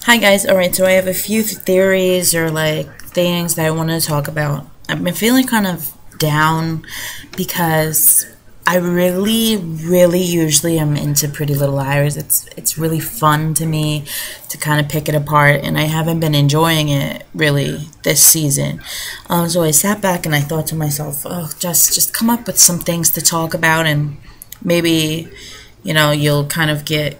Hi guys, alright, so I have a few theories or like things that I want to talk about. I've been feeling kind of down because I really usually am into Pretty Little Liars. It's really fun to me to kind of pick it apart, and I haven't been enjoying it really this season. So I sat back and I thought to myself, oh, just come up with some things to talk about, and maybe you'll kind of get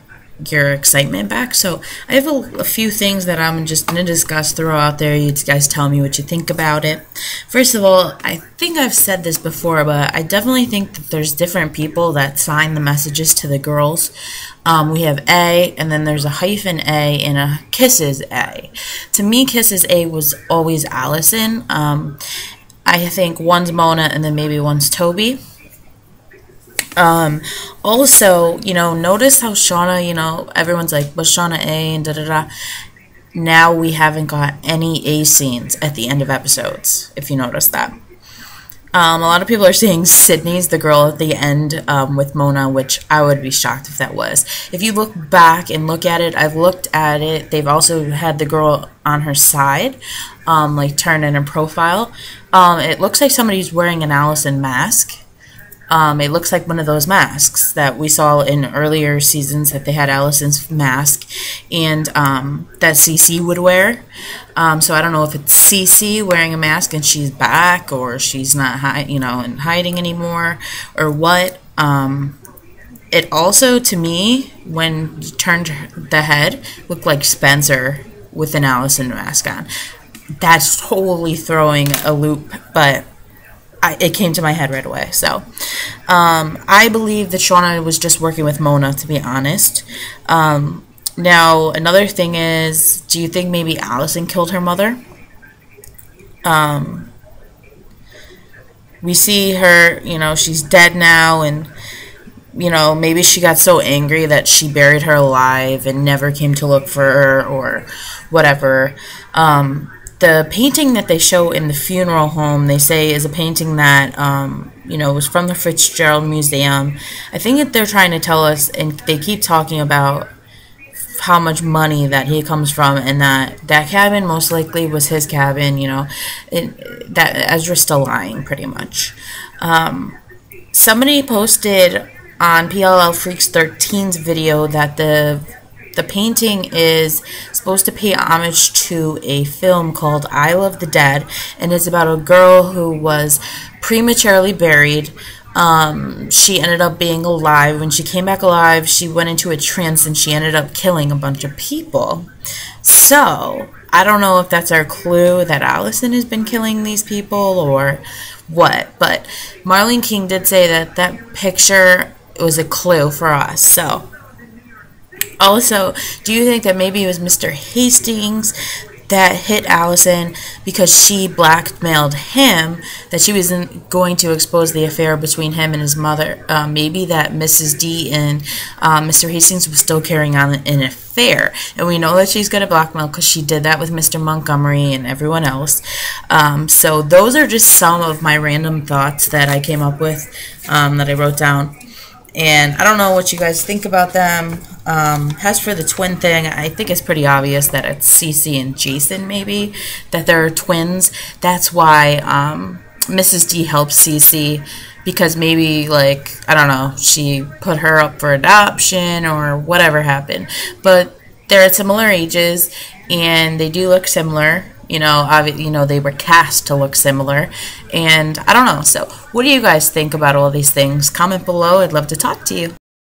your excitement back. So I have a few things that I'm just going to discuss, throw out there. You guys tell me what you think about it. First of all, I think I've said this before, but I definitely think that there's different people that sign the messages to the girls. We have A, and then there's a hyphen A and a Kisses A. To me, Kisses A was always Allison. I think one's Mona and then maybe one's Toby. Also, notice how Shauna, everyone's like, was Shauna A and da-da-da. Now we haven't got any A scenes at the end of episodes, if you notice that. A lot of people are saying Sydney's the girl at the end with Mona, which I would be shocked if that was. If you look back and look at it, I've looked at it. They've also had the girl on her side, like turned in her profile. It looks like somebody's wearing an Allison mask. It looks like one of those masks that we saw in earlier seasons that they had Allison's mask and that Cece would wear. So I don't know if it's Cece wearing a mask and she's back, or she's not hiding anymore, or what. It also, to me, when you turned the head, looked like Spencer with an Allison mask on. That's totally throwing a loop, but it came to my head right away. So I believe that Shauna was just working with Mona, to be honest. Now, another thing is, do you think maybe Allison killed her mother? We see her, she's dead now, and maybe she got so angry that she buried her alive and never came to look for her, or whatever. The painting that they show in the funeral home, they say, is a painting that, was from the Fitzgerald Museum. I think that they're trying to tell us, and they keep talking about how much money that he comes from, and that cabin most likely was his cabin, that Ezra's still lying, pretty much. Somebody posted on PLL Freaks 13's video that the painting is supposed to pay homage to a film called Isle of the Dead, and it's about a girl who was prematurely buried. She ended up being alive. When she came back alive, she went into a trance and she ended up killing a bunch of people. So, I don't know if that's our clue that Allison has been killing these people or what, but Marlene King did say that that picture was a clue for us. So, also, do you think that maybe it was Mr. Hastings that hit Allison because she blackmailed him, that she wasn't going to expose the affair between him and his mother? Maybe that Mrs. D and Mr. Hastings was still carrying on an affair. And we know that she's going to blackmail because she did that with Mr. Montgomery and everyone else. So those are just some of my random thoughts that I came up with, that I wrote down. And I don't know what you guys think about them. As for the twin thing, I think it's pretty obvious that it's Cece and Jason, maybe, that they're twins. That's why Mrs. D helps Cece, because maybe, like, I don't know, she put her up for adoption or whatever happened. But they're at similar ages, and they do look similar. They were cast to look similar, and I don't know. So what do you guys think about all these things? Comment below. I'd love to talk to you.